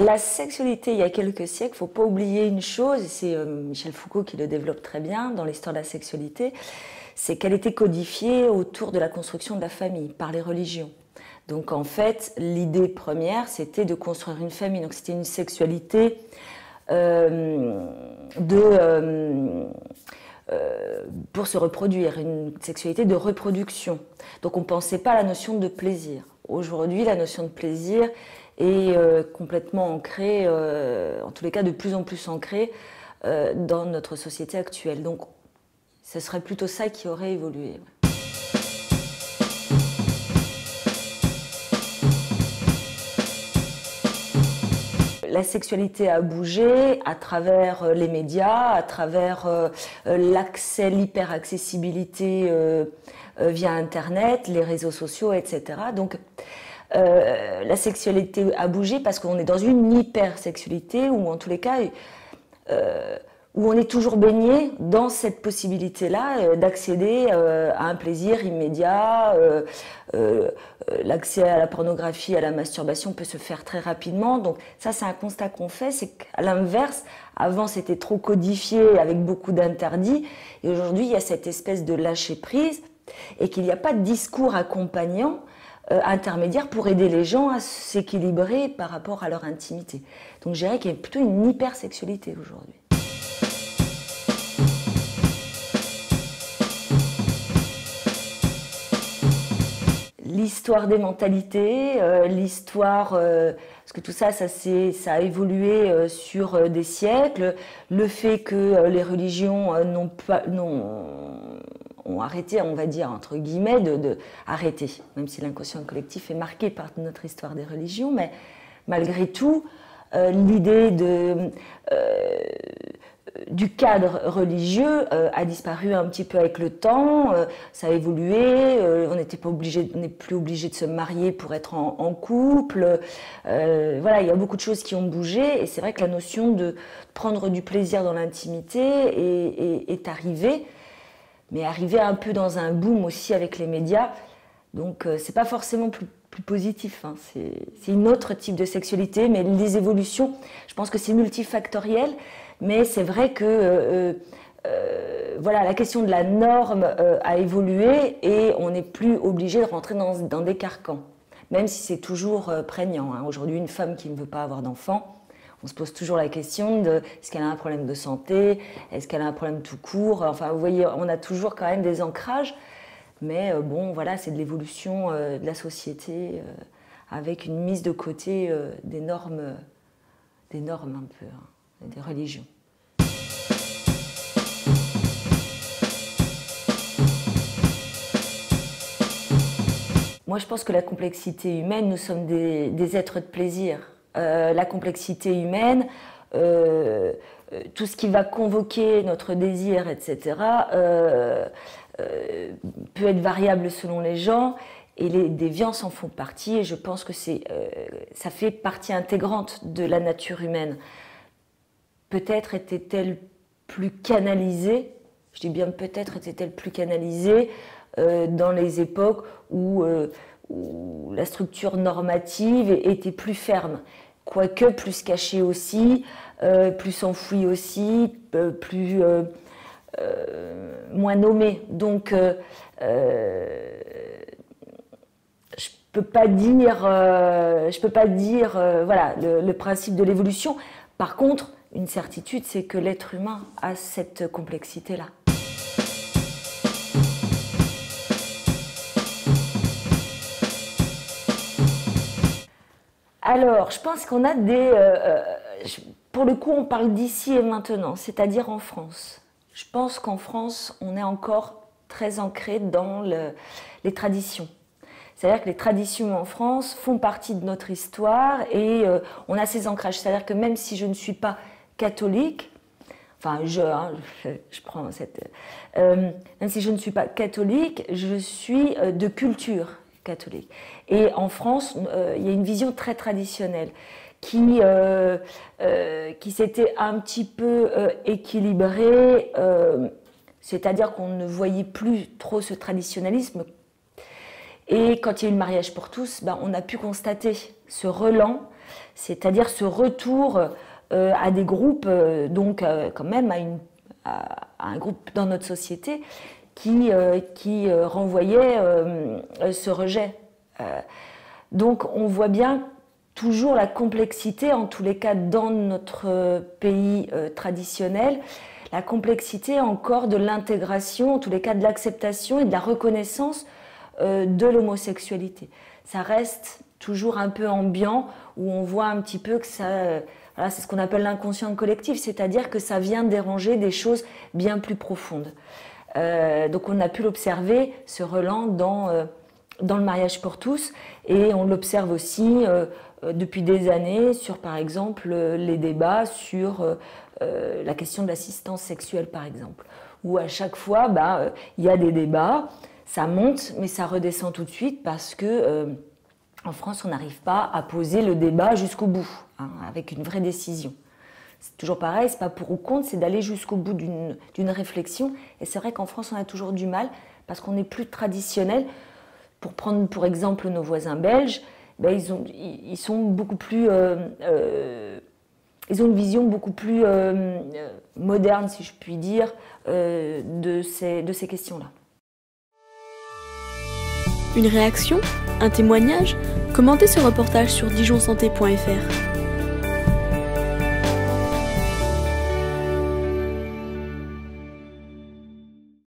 la sexualité, il y a quelques siècles, il ne faut pas oublier une chose, et c'est Michel Foucault qui le développe très bien dans l'histoire de la sexualité, c'est qu'elle était codifiée autour de la construction de la famille, par les religions. Donc en fait, l'idée première, c'était de construire une famille. Donc c'était une sexualité pour se reproduire, une sexualité de reproduction. Donc on ne pensait pas à la notion de plaisir. Aujourd'hui, la notion de plaisir est complètement ancrée, en tous les cas de plus en plus ancrée dans notre société actuelle. Donc ce serait plutôt ça qui aurait évolué. La sexualité a bougé à travers les médias, à travers l'accès, l'hyper-accessibilité via Internet, les réseaux sociaux, etc. Donc la sexualité a bougé parce qu'on est dans une hyper-sexualité, ou en tous les cas, où on est toujours baigné dans cette possibilité-là d'accéder à un plaisir immédiat. L'accès à la pornographie, à la masturbation peut se faire très rapidement. Donc ça, c'est un constat qu'on fait, c'est qu'à l'inverse, avant c'était trop codifié avec beaucoup d'interdits, et aujourd'hui il y a cette espèce de lâcher-prise, et qu'il n'y a pas de discours accompagnant intermédiaire pour aider les gens à s'équilibrer par rapport à leur intimité. Donc je dirais qu'il y a plutôt une hypersexualité aujourd'hui. L'histoire des mentalités, l'histoire, parce que tout ça, ça a évolué sur des siècles. Le fait que les religions ont arrêté, on va dire, entre guillemets, arrêter, même si l'inconscient collectif est marqué par notre histoire des religions, mais malgré tout, l'idée du cadre religieux a disparu un petit peu avec le temps, ça a évolué, on n'est plus obligé de se marier pour être en couple, voilà, il y a beaucoup de choses qui ont bougé, et c'est vrai que la notion de prendre du plaisir dans l'intimité est arrivée, mais arrivée un peu dans un boom aussi avec les médias, donc c'est pas forcément plus positif, hein. C'est une autre type de sexualité, mais les évolutions, je pense que c'est multifactoriel. Mais c'est vrai que voilà, la question de la norme a évolué et on n'est plus obligé de rentrer dans des carcans, même si c'est toujours prégnant, hein. Aujourd'hui, une femme qui ne veut pas avoir d'enfant, on se pose toujours la question de est-ce qu'elle a un problème de santé, est-ce qu'elle a un problème tout court, enfin vous voyez, on a toujours quand même des ancrages, mais bon voilà, c'est de l'évolution de la société avec une mise de côté des normes un peu, hein. Des religions. Moi, je pense que la complexité humaine, nous sommes des êtres de plaisir. La complexité humaine, tout ce qui va convoquer notre désir, etc., peut être variable selon les gens, et les déviances en font partie, et je pense que ça fait partie intégrante de la nature humaine. Peut-être était-elle plus canalisée, je dis bien peut-être était-elle plus canalisée dans les époques où la structure normative était plus ferme, quoique plus cachée aussi, plus enfouie aussi, moins nommée. Donc je peux pas dire voilà, le principe de l'évolution. Par contre, une certitude, c'est que l'être humain a cette complexité-là. Alors, je pense qu'on a pour le coup, on parle d'ici et maintenant, c'est-à-dire en France. Je pense qu'en France, on est encore très ancré dans les traditions. C'est-à-dire que les traditions en France font partie de notre histoire et on a ces ancrages. C'est-à-dire que même si je ne suis pas catholique, enfin je prends cette... même si je ne suis pas catholique, je suis de culture catholique. Et en France, il y a une vision très traditionnelle qui s'était un petit peu équilibrée, c'est-à-dire qu'on ne voyait plus trop ce traditionnalisme. Et quand il y a eu le mariage pour tous, on a pu constater ce relent C'est-à-dire ce retour à des groupes, donc quand même à un groupe dans notre société qui renvoyait ce rejet. Donc on voit bien toujours la complexité, en tous les cas dans notre pays traditionnel, la complexité encore de l'intégration, en tous les cas de l'acceptation et de la reconnaissance de l'homosexualité. Ça reste toujours un peu ambiant, où on voit un petit peu que ça... Voilà, c'est ce qu'on appelle l'inconscient collectif, c'est-à-dire que ça vient déranger des choses bien plus profondes. Donc on a pu l'observer, ce relent, dans le mariage pour tous, et on l'observe aussi depuis des années sur, par exemple, les débats sur la question de l'assistance sexuelle, par exemple, où à chaque fois, il y a des débats, ça monte, mais ça redescend tout de suite parce que en France, on n'arrive pas à poser le débat jusqu'au bout, hein, avec une vraie décision. C'est toujours pareil, c'est pas pour ou contre, c'est d'aller jusqu'au bout d'une réflexion. Et c'est vrai qu'en France, on a toujours du mal parce qu'on est plus traditionnel. Pour prendre pour exemple nos voisins belges, ils sont beaucoup plus, ils ont une vision beaucoup plus moderne, si je puis dire, de ces questions-là. Une réaction? Un témoignage? Commentez ce reportage sur dijonsanté.fr.